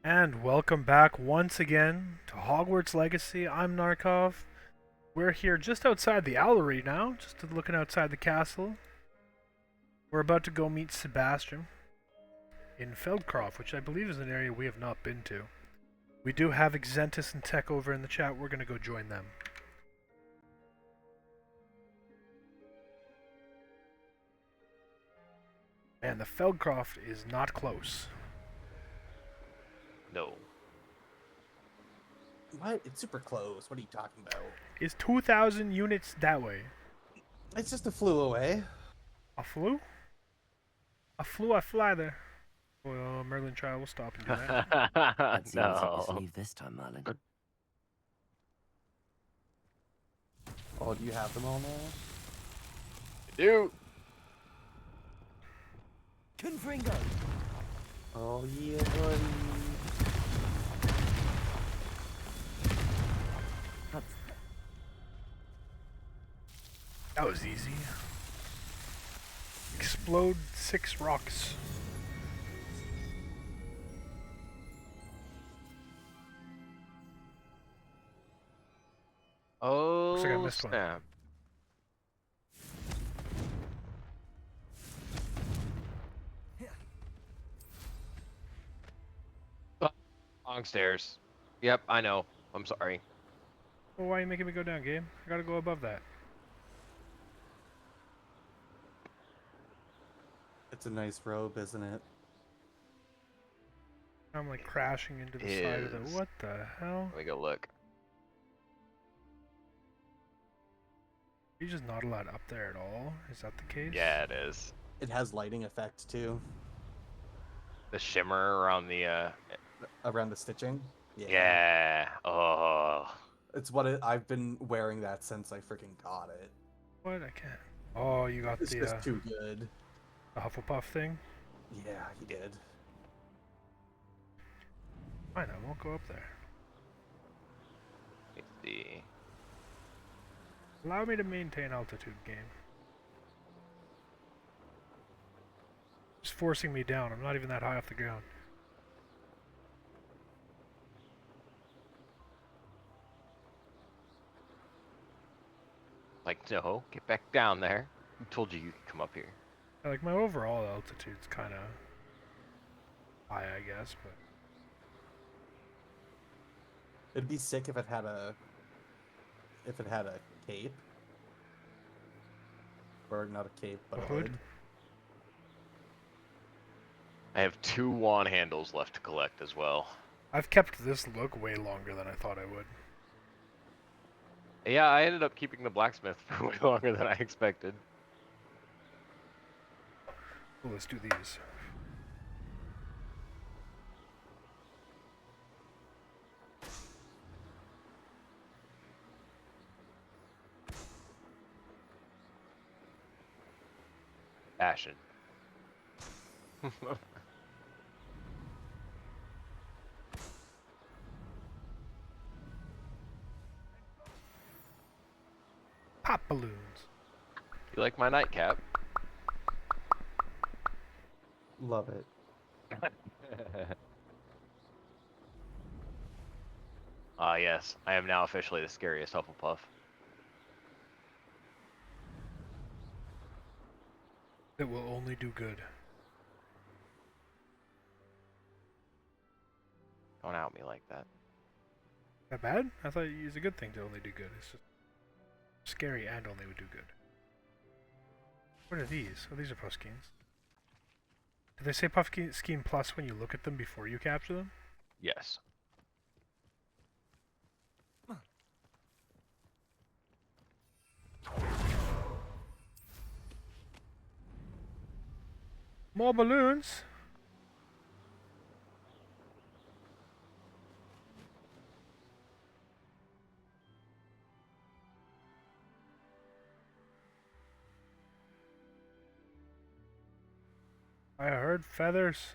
And welcome back once again to Hogwarts Legacy. I'm Narkov. We're here just outside the Owlery now, just looking outside the castle. We're about to go meet Sebastian in Feldcroft, which I believe is an area we have not been to. We do have Exentus and Tech over in the chat. We're going to go join them. And the Feldcroft is not close. No. What? It's super close. What are you talking about? Is 2,000 units that way? It's just a flew away. A flew? A flew, I fly there. Well, Merlin Child will stop and do that. Let's see what's up your No. sleeve this time, Merlin. Oh, do you have them all now? Dude. Confringo! Oh yeah, buddy. That was easy. Explode 6 rocks. Oh, Looks like I missed one. snap. Wrong stairs. Yep, I know. I'm sorry. Well, why are you making me go down, game? I gotta go above that. It's a nice robe, isn't it? I'm like crashing into the side of the. Is. What the hell? Let me go look. You're just not allowed up there at all? Is that the case? Yeah, it is. It has lighting effect too. The shimmer around the, Around the stitching. yeah. Oh. It's I've been wearing that since I freaking got it. What? I can't. Oh, you got It's the just too good. Hufflepuff thing? Yeah, he did. Fine, I won't go up there. Let's see. Allow me to maintain altitude, game. It's forcing me down. I'm not even that high off the ground. Like, no, get back down there. I told you you could come up here. Like, my overall altitude's kind of high, I guess, but... It'd be sick if it had a cape. Or not a cape, but A a hood? hood. I have 2 wand handles left to collect as well. I've kept this look way longer than I thought I would. Yeah, I ended up keeping the blacksmith for way longer than I expected. Well, let's do these. Passion. Pop balloons. You like my nightcap? Love it. Ah, yes. I am now officially the scariest Hufflepuff. It will only do good. Don't out me like that. That bad? I thought it was a good thing to only do good. It's just scary and only would do good. What are these? Oh, these are puff schemes. Do they say puff scheme plus when you look at them before you capture them? Yes. More balloons? I heard feathers.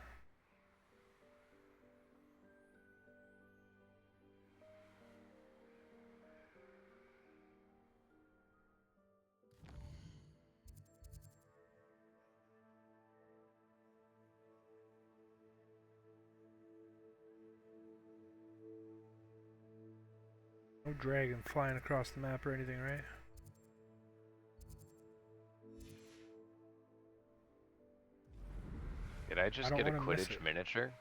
No dragon flying across the map or anything, right? Did I I just don't get a wanna miss Quidditch it. miniature?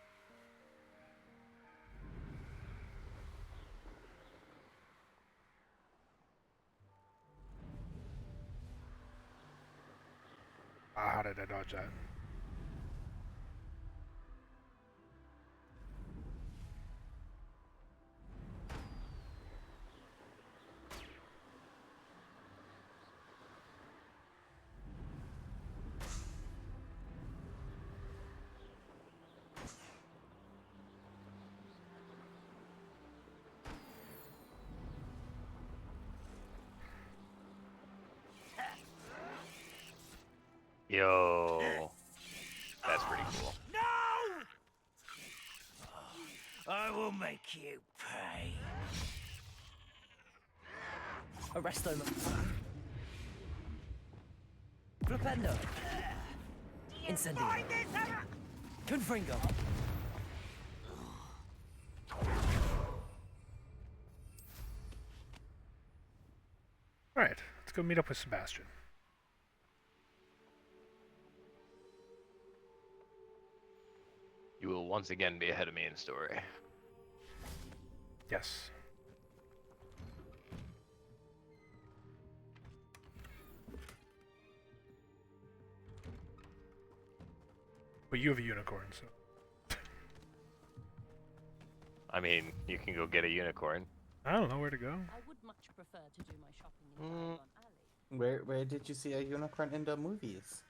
Ah, how did I dodge that? Yo, that's pretty cool. No! I will make you pay. Arresto. Flipendo. Incendio. Confringo. Alright, let's go meet up with Sebastian. You will once again be ahead of me in story. Yes. But you have a unicorn, so I mean, you can go get a unicorn. I don't know where to go. I would much prefer to do my shopping in Diagon Alley. Where did you see a unicorn in the movies?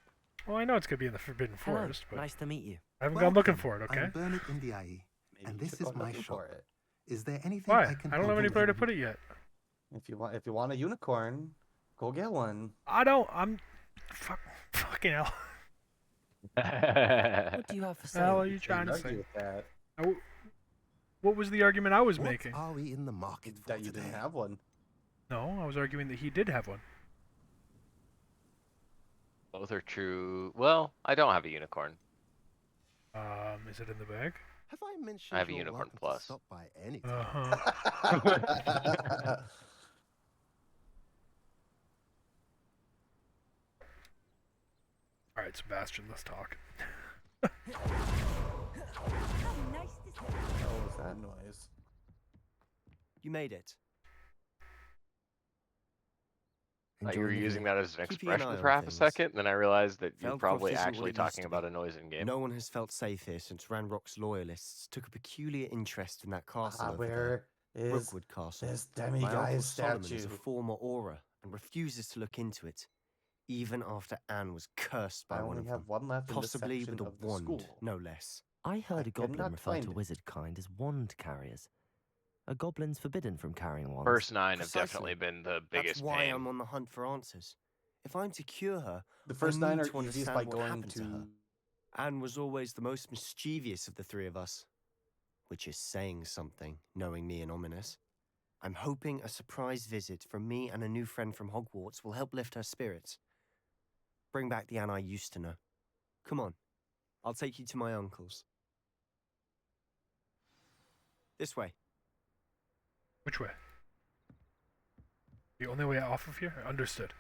Well, I know it's gonna be in the Forbidden Hello. Forest, but Nice to meet you. I haven't gone looking Welcome. for it, okay? I'm Bernard Indiaye, Maybe and you this should is go my looking shop. for it. Is there anything Why? I can I don't have help you anywhere to with? put it yet. If you want a unicorn, go get one. I don't. Fucking hell. What do you have for The hell sale? are you trying to Argue say? with that What was the argument I was What making? are we in the market for that you today? didn't have one. No, I was arguing that he did have one. Both are true. Well, I don't have a unicorn. Is it in the bag? Have I mentioned I have a you're unicorn welcome to plus. stop by any Uh time? huh. All right, Sebastian, let's talk. Nice to see What was that noise? You made it. Thought you were Enjoying the using view. that as an Keeping an expression eye for on half a things. second, and then I realized that you're Feldcroft probably isn't what actually it used talking to about be. a noise in game. No one has felt safe here since Ranrock's loyalists took a peculiar interest in that castle over Where there. is Brookwood Castle. this My demiguise uncle Solomon statue? is a former aura and refuses to look into it, even after Anne was cursed by I one only of have them. one left in this Possibly section with a of the wand, school. no less. I heard I a goblin cannot refer find to it. wizard kind as wand carriers. Are goblins forbidden from carrying wands? First 9 have Precisely. definitely been the biggest That's why pain. I'm on the hunt for answers. If I'm to cure her, The first I 9 need are to easiest understand by what going happened to her. Anne was always the most mischievous of the three of us, which is saying something, knowing me and ominous. I'm hoping a surprise visit from me and a new friend from Hogwarts will help lift her spirits. Bring back the Anne I used to know. Come on, I'll take you to my uncle's. This way. Which way? The only way off of here? Understood.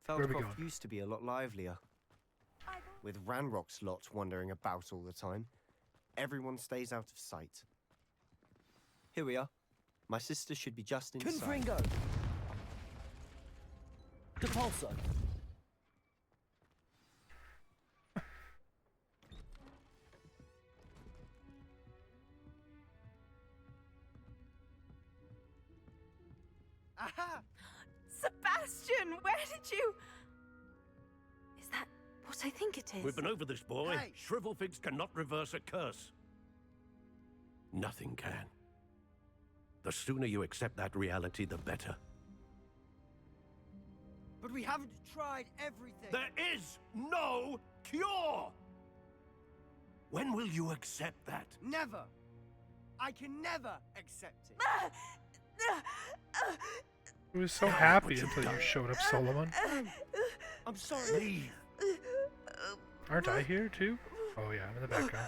Where are we Feldcroft going? used to be a lot livelier. With Ranrock's lot wandering about all the time, everyone stays out of sight. Here we are. My sister should be just inside. Confringo! Depulso! Aha! Sebastian, where did you... Is that what I think it is? We've been over this, boy. Hey! Shrivelfigs cannot reverse a curse. Nothing can. The sooner you accept that reality, the better. But we haven't tried everything. There is no cure! When will you accept that? Never. I can never accept it. I was so happy until you showed up, Solomon. I'm sorry. Leave. Aren't I here too? Oh yeah, I'm in the background.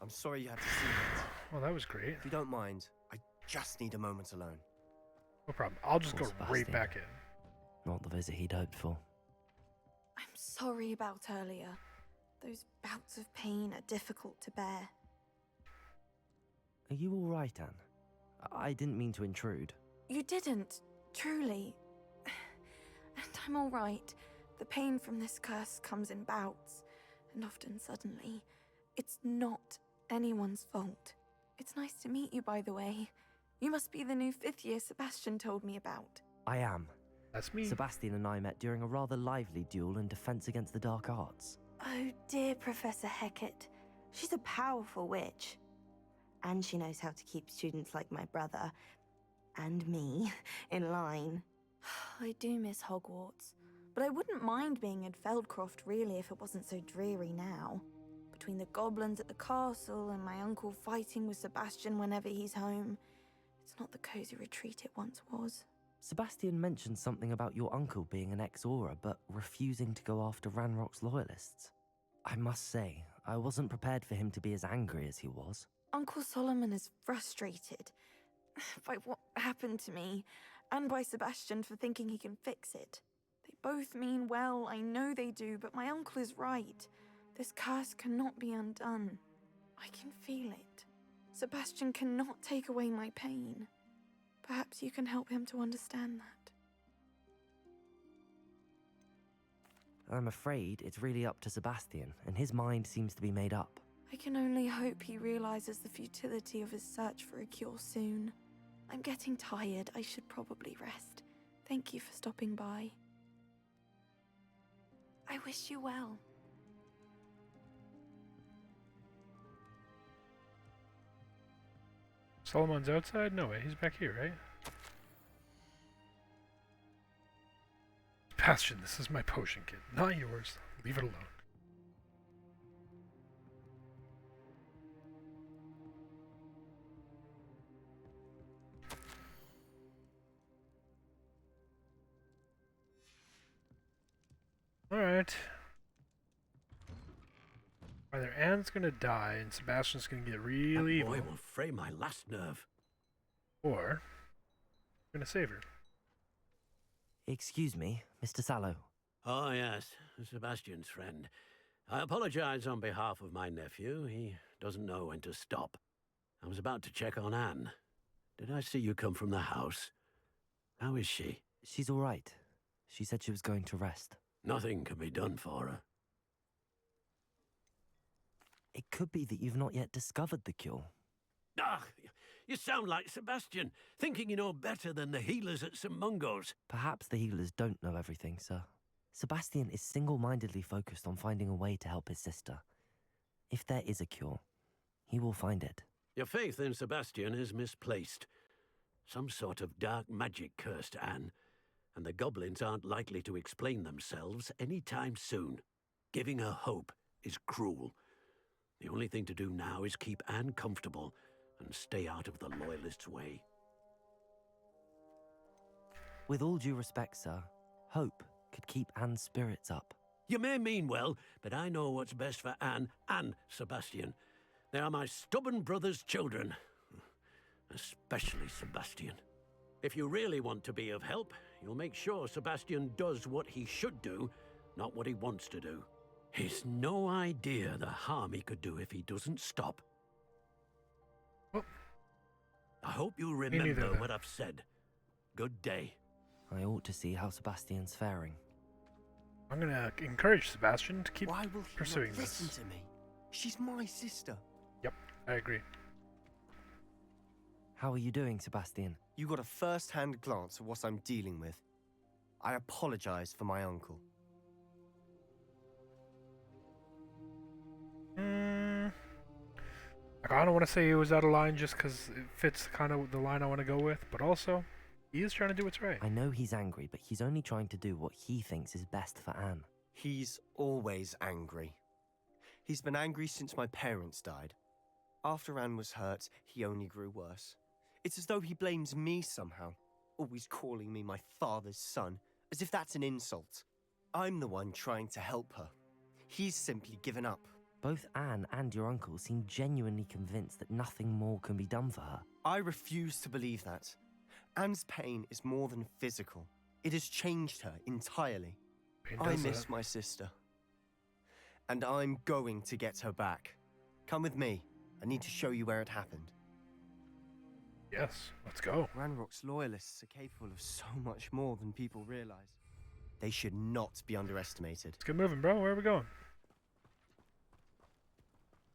I'm sorry you had to see that. Well, that was great. If you don't mind, I just need a moment alone. No problem. I'll just Poor go right Sebastian. back in. Not the visit he'd hoped for. I'm sorry about earlier. Those bouts of pain are difficult to bear. Are you all right, Anne? I didn't mean to intrude. You didn't, truly. And I'm all right. The pain from this curse comes in bouts, and often suddenly. It's not anyone's fault. It's nice to meet you, by the way. You must be the new 5th year Sebastian told me about. I am. That's me. Sebastian and I met during a rather lively duel in Defense Against the Dark Arts. Oh dear, Professor Hecat. She's a powerful witch. And she knows how to keep students like my brother, and me, in line. I do miss Hogwarts, but I wouldn't mind being in Feldcroft really if it wasn't so dreary now. Between the goblins at the castle and my uncle fighting with Sebastian whenever he's home, it's not the cozy retreat it once was. Sebastian mentioned something about your uncle being an ex-Auror, but refusing to go after Ranrock's loyalists. I must say, I wasn't prepared for him to be as angry as he was. Uncle Solomon is frustrated by what happened to me, and by Sebastian for thinking he can fix it. They both mean well, I know they do, but my uncle is right. This curse cannot be undone. I can feel it. Sebastian cannot take away my pain. Perhaps you can help him to understand that. I'm afraid it's really up to Sebastian, and his mind seems to be made up. I can only hope he realizes the futility of his search for a cure soon. I'm getting tired. I should probably rest. Thank you for stopping by. I wish you well. Solomon's outside? No way, he's back here, right? Sebastian, this is my potion kit, not yours. Leave it alone. Alright. Either Anne's gonna die and Sebastian's gonna get really That boy evil, will fray my last nerve. or we're gonna save her. Excuse me, Mr. Sallow. Oh, yes, Sebastian's friend. I apologize on behalf of my nephew. He doesn't know when to stop. I was about to check on Anne. Did I see you come from the house? How is she? She's all right. She said she was going to rest. Nothing can be done for her. It could be that you've not yet discovered the cure. Ah, you sound like Sebastian, thinking you know better than the healers at St. Mungo's. Perhaps the healers don't know everything, sir. Sebastian is single-mindedly focused on finding a way to help his sister. If there is a cure, he will find it. Your faith in Sebastian is misplaced. Some sort of dark magic cursed Anne, and the goblins aren't likely to explain themselves any time soon. Giving her hope is cruel. The only thing to do now is keep Anne comfortable and stay out of the Loyalists' way. With all due respect, sir, hope could keep Anne's spirits up. You may mean well, but I know what's best for Anne and Sebastian. They are my stubborn brother's children. Especially Sebastian. If you really want to be of help, you'll make sure Sebastian does what he should do, not what he wants to do. He's no idea the harm he could do if he doesn't stop. Oh. I hope you neither remember then. what I've said. Good day. I ought to see how Sebastian's faring. I'm gonna encourage Sebastian to keep Why will he pursuing not listen this. to me? She's my sister. Yep, I agree. How are you doing, Sebastian? You got a first-hand glance at what I'm dealing with. I apologize for my uncle. I don't want to say he was out of line just because it fits kind of the line I want to go with, but also, he is trying to do what's right. I know he's angry, but he's only trying to do what he thinks is best for Anne. He's always angry. He's been angry since my parents died. After Anne was hurt, he only grew worse. It's as though he blames me somehow, always calling me my father's son, as if that's an insult. I'm the one trying to help her. He's simply given up. Both Anne and your uncle seem genuinely convinced that nothing more can be done for her. I refuse to believe that. Anne's pain is more than physical. It has changed her entirely. Pain I does miss that. my sister. And I'm going to get her back. Come with me. I need to show you where it happened. Yes, let's go. Ranrock's loyalists are capable of so much more than people realize. They should not be underestimated. Let's get moving, bro. Where are we going?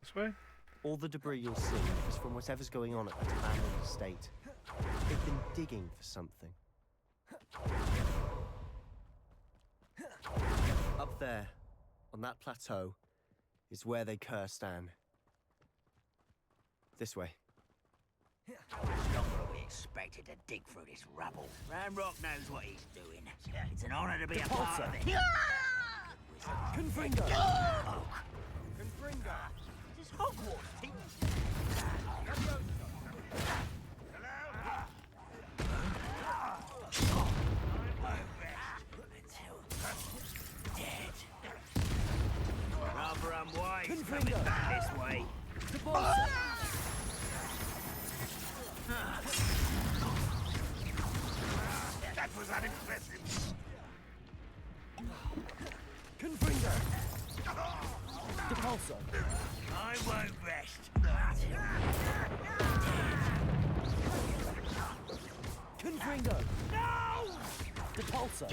This way? All the debris you'll see is from whatever's going on at that abandoned estate. They've been digging for something. Up there, on that plateau, is where they cursed Anne. This way. How much longer are we expected to dig through this rubble? Ranrock knows what he's doing. It's an honor to be a part of it. Confringo! Oak. Confringo! This is Hogwarts, team. Rather unwise coming back this way. That was unimpressive. Confringo! Depulso! I won't rest. Confringo! No! Depulso!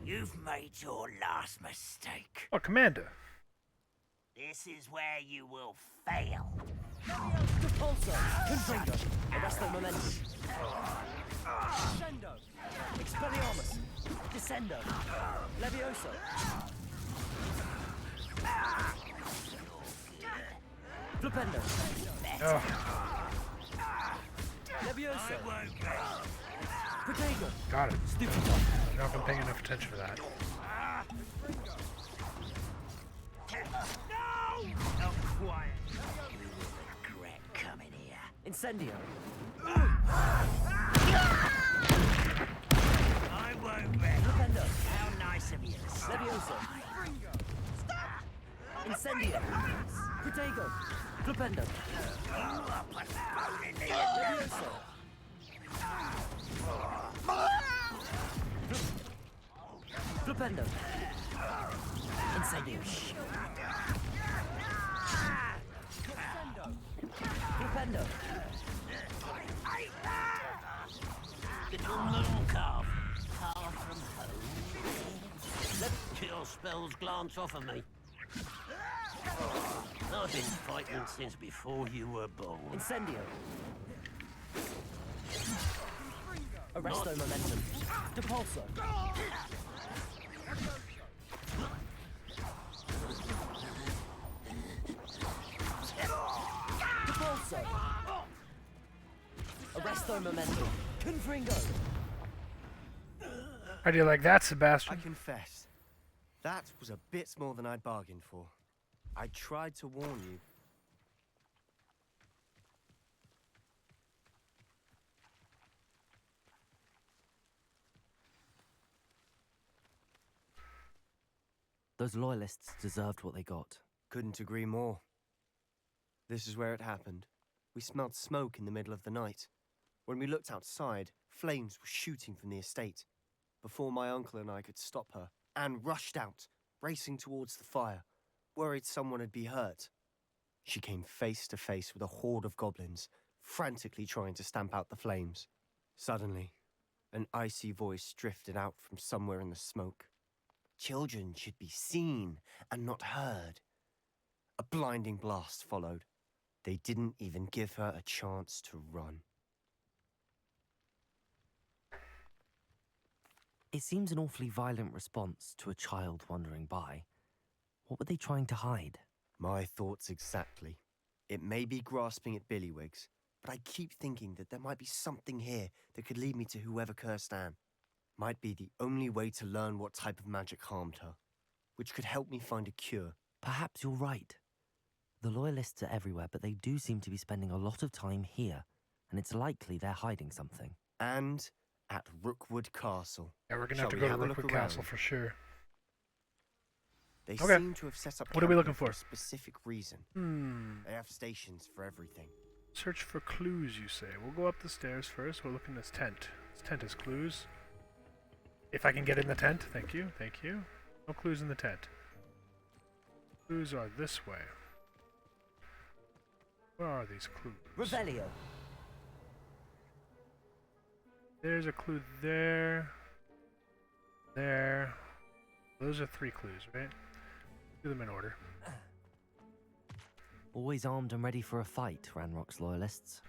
You've made your last mistake. Oh, Commander. This is where you will fail. Depulso! Confringo! Arresto Momentum! Descendo! Expelliarmus! Descendo! Levioso! Flipendo! Oh, Levioso! I won't rest. Protego! got it. Stupido! I've not been paying enough attention to that. No! Not quiet. You will regret coming here. Incendio! I won't rest. Flipendo! How nice of you to stop. Levioso! Incendio! Protego! Flipendo! You are postponing the Levioso! Flipendo! Incendio! Flipendo! Little moon calf. Far from home. Let kill spells glance off of me. I've been fighting since before you were born. Incendio! Arresto Momentum! Depulso! Depulso! Arresto Momentum! Confringo! How do you like that, I Sebastian? confess, that was a bit more than I'd bargained for. I tried to warn you. Those loyalists deserved what they got. Couldn't agree more. This is where it happened. We smelled smoke in the middle of the night. When we looked outside, flames were shooting from the estate. Before my uncle and I could stop her, Anne rushed out, racing towards the fire, worried someone had been hurt. She came face to face with a horde of goblins, frantically trying to stamp out the flames. Suddenly, an icy voice drifted out from somewhere in the smoke. Children should be seen and not heard. A blinding blast followed. They didn't even give her a chance to run. It seems an awfully violent response to a child wandering by. What were they trying to hide? My thoughts exactly. It may be grasping at Billywigs, but I keep thinking that there might be something here that could lead me to whoever cursed Anne. Might be the only way to learn what type of magic harmed her, which could help me find a cure. Perhaps you're right. The Loyalists are everywhere, but they do seem to be spending a lot of time here, and it's likely they're hiding something. And at Rookwood Castle. Yeah, we're gonna Shall have to we go to have a look Rookwood Castle around? for sure. They Okay. seem to have set up What are we camp looking here for? a specific reason. They have stations for everything. Search for clues, you say. We'll go up the stairs first. We'll look in this tent. This tent has clues. If I can get in the tent, thank you, thank you. No clues in the tent. Clues are this way. Where are these clues? Revelio. There's a clue there. There. Those are 3 clues, right? Do them in order. Always armed and ready for a fight, Ranrock's Loyalists.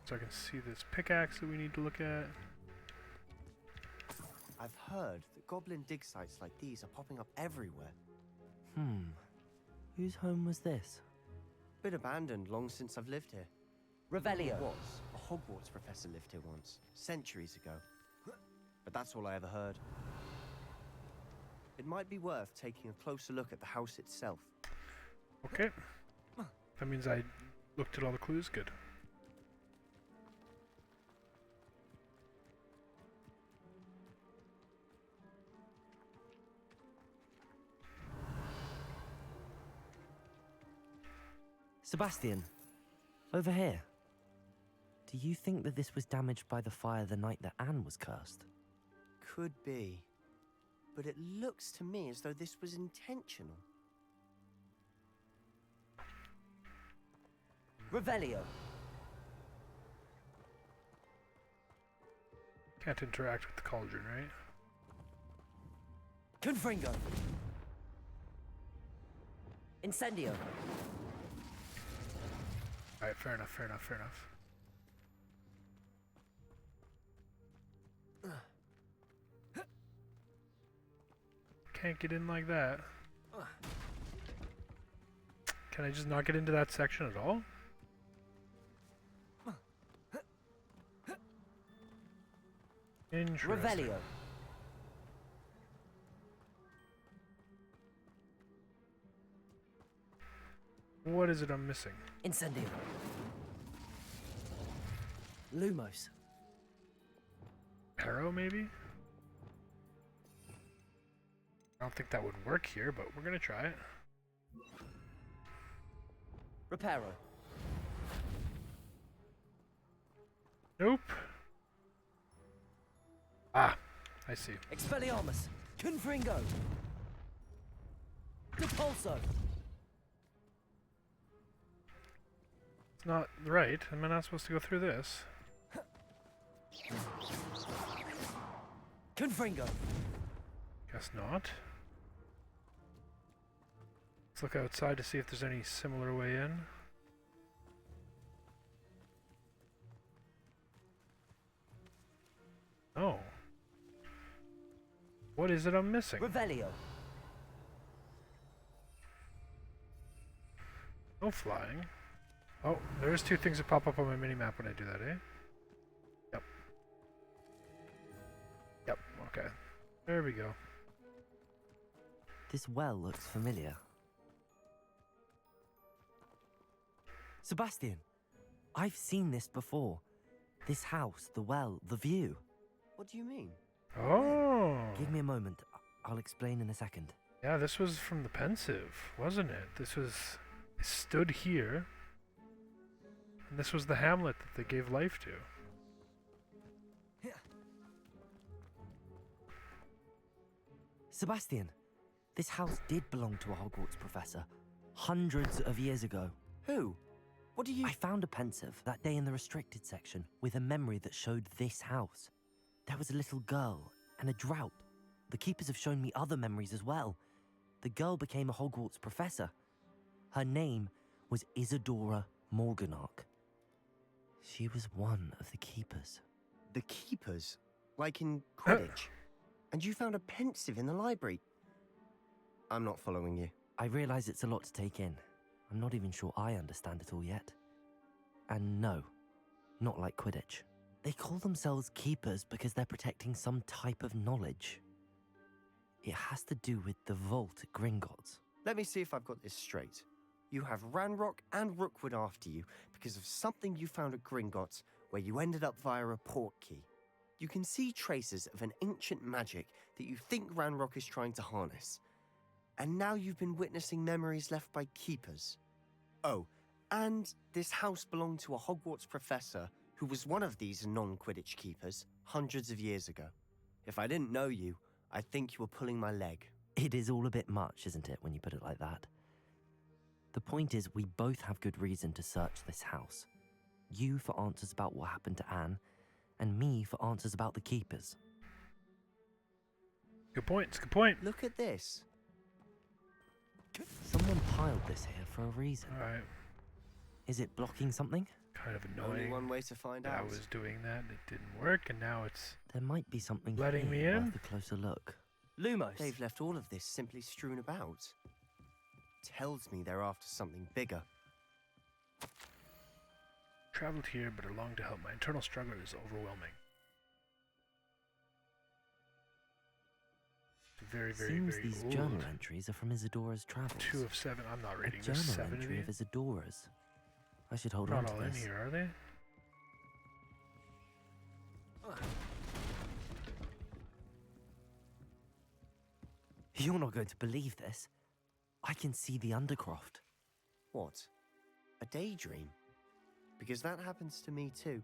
So I can see this pickaxe that we need to look at. I've heard that goblin dig sites like these are popping up everywhere. Whose home was this? Been abandoned long since I've lived here. Revelio. Was. A Hogwarts professor lived here once, centuries ago. But that's all I ever heard. It might be worth taking a closer look at the house itself. Okay. That means I looked at all the clues. Good. Sebastian, over here. Do you think that this was damaged by the fire the night that Anne was cursed? Could be. But it looks to me as though this was intentional. Revelio. Can't interact with the cauldron, right? Confringo. Incendio. Alright, fair enough, fair enough, fair enough. Can't get in like that. Can I just not get into that section at all? Interesting. Revelio. What is it I'm missing? Incendio. Lumos. Arrow, maybe? I don't think that would work here, but we're gonna try it. Reparo. Nope. Ah, I see. Expelliarmus. Confringo. Repulso. It's not right. Am I not supposed to go through this? Confringo. Guess not. Let's look outside to see if there's any similar way in. Oh. What is it I'm missing? Revelio. No flying. Oh, there's 2 things that pop up on my mini-map when I do that, eh? Yep. Yep, okay. There we go. This well looks familiar. Sebastian, I've seen this before. This house, the well, the view. What do you mean? Oh! Give me a moment. I'll explain in a second. Yeah, this was from the Pensive, wasn't it? This was... It stood here. And this was the hamlet that they gave life to. Sebastian, this house did belong to a Hogwarts professor. Hundreds of years ago. Who? What do you... I found a pensive that day in the restricted section with a memory that showed this house. There was a little girl and a drought. The keepers have shown me other memories as well. The girl became a Hogwarts professor. Her name was Isadora Morganach. She was one of the keepers. The keepers? Like in Quidditch? And you found a pensive in the library? I'm not following you. I realize it's a lot to take in. I'm not even sure I understand it all yet. And no, not like Quidditch. They call themselves keepers because they're protecting some type of knowledge. It has to do with the vault at Gringotts. Let me see if I've got this straight. You have Ranrock and Rookwood after you because of something you found at Gringotts, where you ended up via a port key. You can see traces of an ancient magic that you think Ranrock is trying to harness. And now you've been witnessing memories left by keepers. Oh, and this house belonged to a Hogwarts professor who was one of these non-Quidditch keepers hundreds of years ago. If I didn't know you, I'd think you were pulling my leg. It is all a bit much, isn't it, when you put it like that? The point is, we both have good reason to search this house. You for answers about what happened to Anne, and me for answers about the keepers. Good point. Good point. Look at this. Someone piled this here for a reason. All right. Is it blocking something? Kind of Only annoying. one way to find I out. was doing that and it didn't work, and now it's There might be something letting me here in. worth a closer look. Lumos. They've left all of this simply strewn about. Tells me they're after something bigger. traveled here, but I long to help. My internal struggle is overwhelming. Very, very, Seems very these old. journal entries are from Isadora's travels. 2 of 7. I'm not reading A this. journal 7 of entry of these. Isadora's. I should hold on Not to all in this. here, are they? You're not going to believe this. I can see the Undercroft. What? A daydream? Because that happens to me too.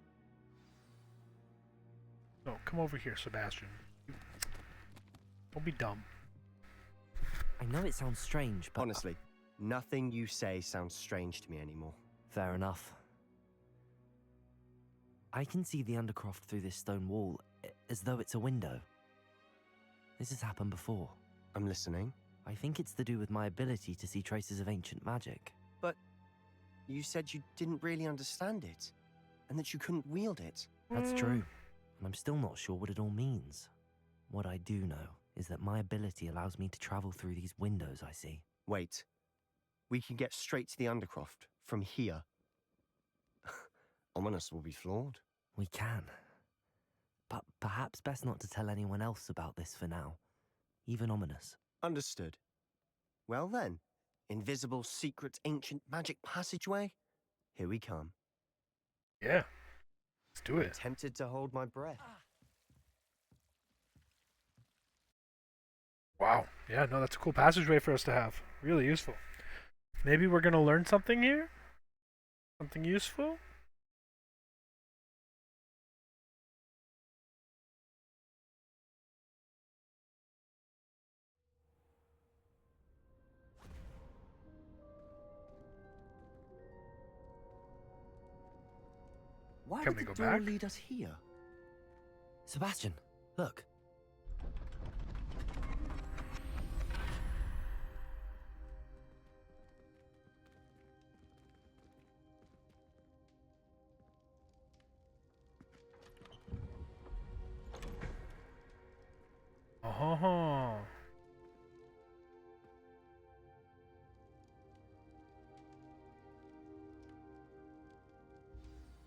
Oh, come over here, Sebastian. Don't be dumb. I know it sounds strange, but... Honestly, nothing you say sounds strange to me anymore. Fair enough. I can see the Undercroft through this stone wall, as though it's a window. This has happened before. I'm listening. I think it's to do with my ability to see traces of ancient magic. But you said you didn't really understand it, and that you couldn't wield it. That's true, and I'm still not sure what it all means. What I do know is that my ability allows me to travel through these windows I see. Wait. We can get straight to the Undercroft from here. Ominous will be floored. We can. But perhaps best not to tell anyone else about this for now. Even Ominous. Understood. Well then, invisible, secret, ancient magic passageway? Here we come. Yeah. Let's do I'm it. tempted to hold my breath. Wow. Yeah, no, that's a cool passageway for us to have. Really useful. Maybe we're going to learn something here? Something useful? Why Can would we the go door back? lead us here? Sebastian, look. Oh.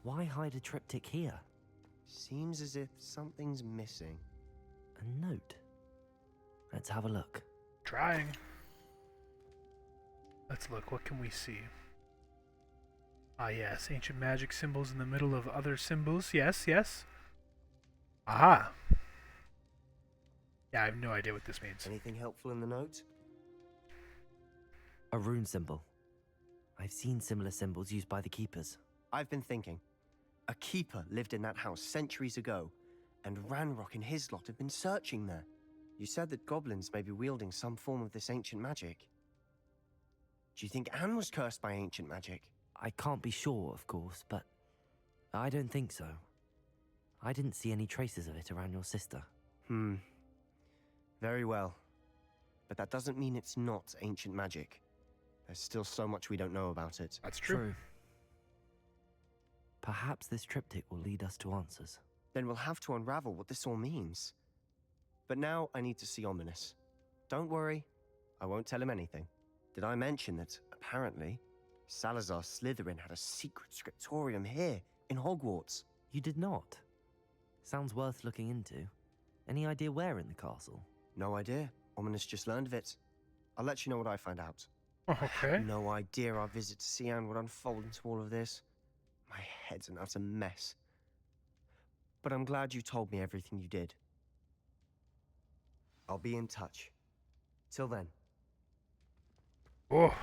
Why hide a triptych here? Seems as if something's missing. A note. Let's have a look. Trying. Let's look. What can we see? Ah, yes. Ancient magic symbols in the middle of other symbols. Yes, yes. Aha. Yeah, I have no idea what this means. Anything helpful in the note? A rune symbol. I've seen similar symbols used by the keepers. I've been thinking. A keeper lived in that house centuries ago, and Ranrock and his lot have been searching there. You said that goblins may be wielding some form of this ancient magic. Do you think Anne was cursed by ancient magic? I can't be sure, of course, but I don't think so. I didn't see any traces of it around your sister. Very well. But that doesn't mean it's not ancient magic. There's still so much we don't know about it. That's true. Perhaps this triptych will lead us to answers. Then we'll have to unravel what this all means. But now I need to see Ominous. Don't worry, I won't tell him anything. Did I mention that, apparently, Salazar Slytherin had a secret scriptorium here, in Hogwarts? You did not? Sounds worth looking into. Any idea where in the castle? No idea. Ominous just learned of it. I'll let you know what I find out. Oh, I okay. had no idea our visit to Cian would unfold into all of this. My head's an utter mess. But I'm glad you told me everything you did. I'll be in touch. Till then. Oh.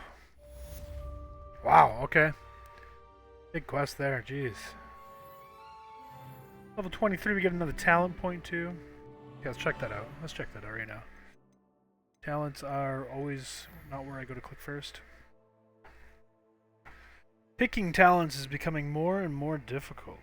Wow, okay. Big quest there, jeez. Level 23, we get another talent point too. Okay, let's check that out. Let's check that out right now. Talents are always not where I go to click first. Picking talents is becoming more and more difficult.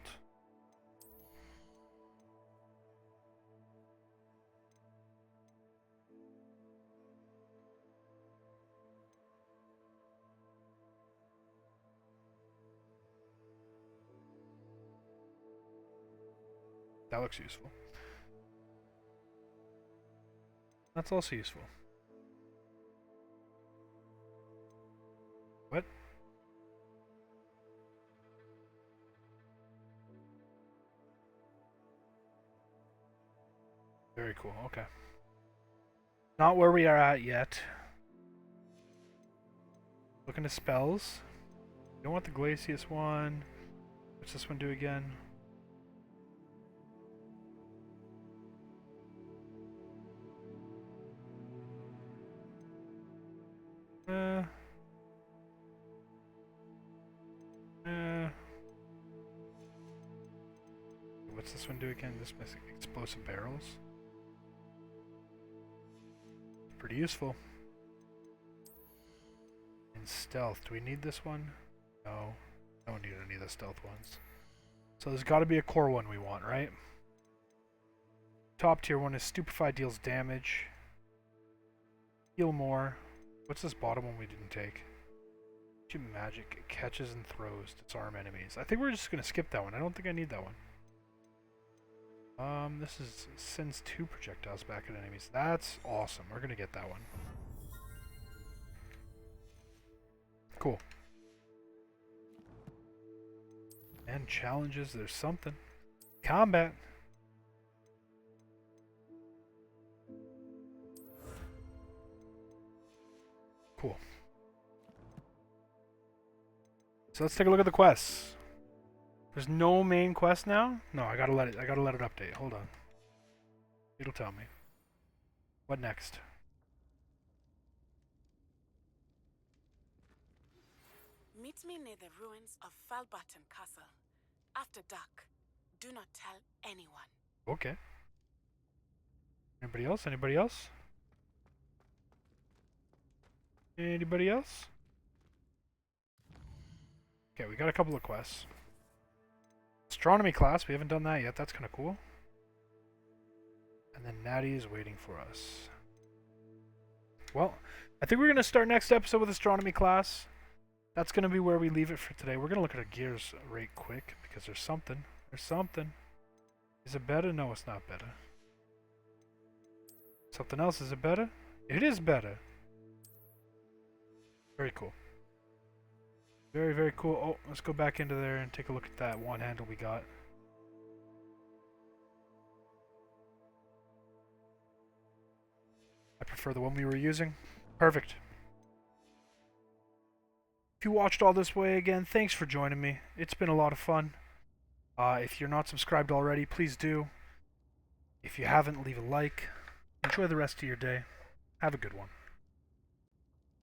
That looks useful. That's also useful. What? Very cool, okay. Not where we are at yet. Looking at spells. You don't want the Glacius one. What's this one do again? What's this one do again? This makes explosive barrels. Pretty useful. And stealth. Do we need this one? No. Don't need any of the stealth ones. So there's got to be a core one we want, right? Top tier one is Stupefy, deals damage. Heal more. What's this bottom one we didn't take? Magic. It catches and throws to disarm enemies. I think we're just going to skip that one. I don't think I need that one. This is sends 2 projectiles back at enemies. That's awesome. We're going to get that one. Cool. And challenges. There's something. Combat. Cool. So let's take a look at the quests. There's no main quest now? No, I gotta let it update. Hold on. It'll tell me. What next? Meet me near the ruins of Falbaton Castle. After dark. Do not tell anyone. Okay. Anybody else? Anybody else? Anybody else? Okay, we got a couple of quests. Astronomy class, we haven't done that yet. That's kind of cool. And then Natty is waiting for us. Well, I think we're going to start next episode with astronomy class. That's going to be where we leave it for today. We're going to look at our gears right quick because there's something. There's something. Is it better? No, it's not better. Something else. Is it better? It is better. Very cool. Very, very cool. Oh, let's go back into there and take a look at that one handle we got. I prefer the one we were using. Perfect. If you watched all this way again, thanks for joining me. It's been a lot of fun. If you're not subscribed already, please do. If you haven't, leave a like. Enjoy the rest of your day. Have a good one.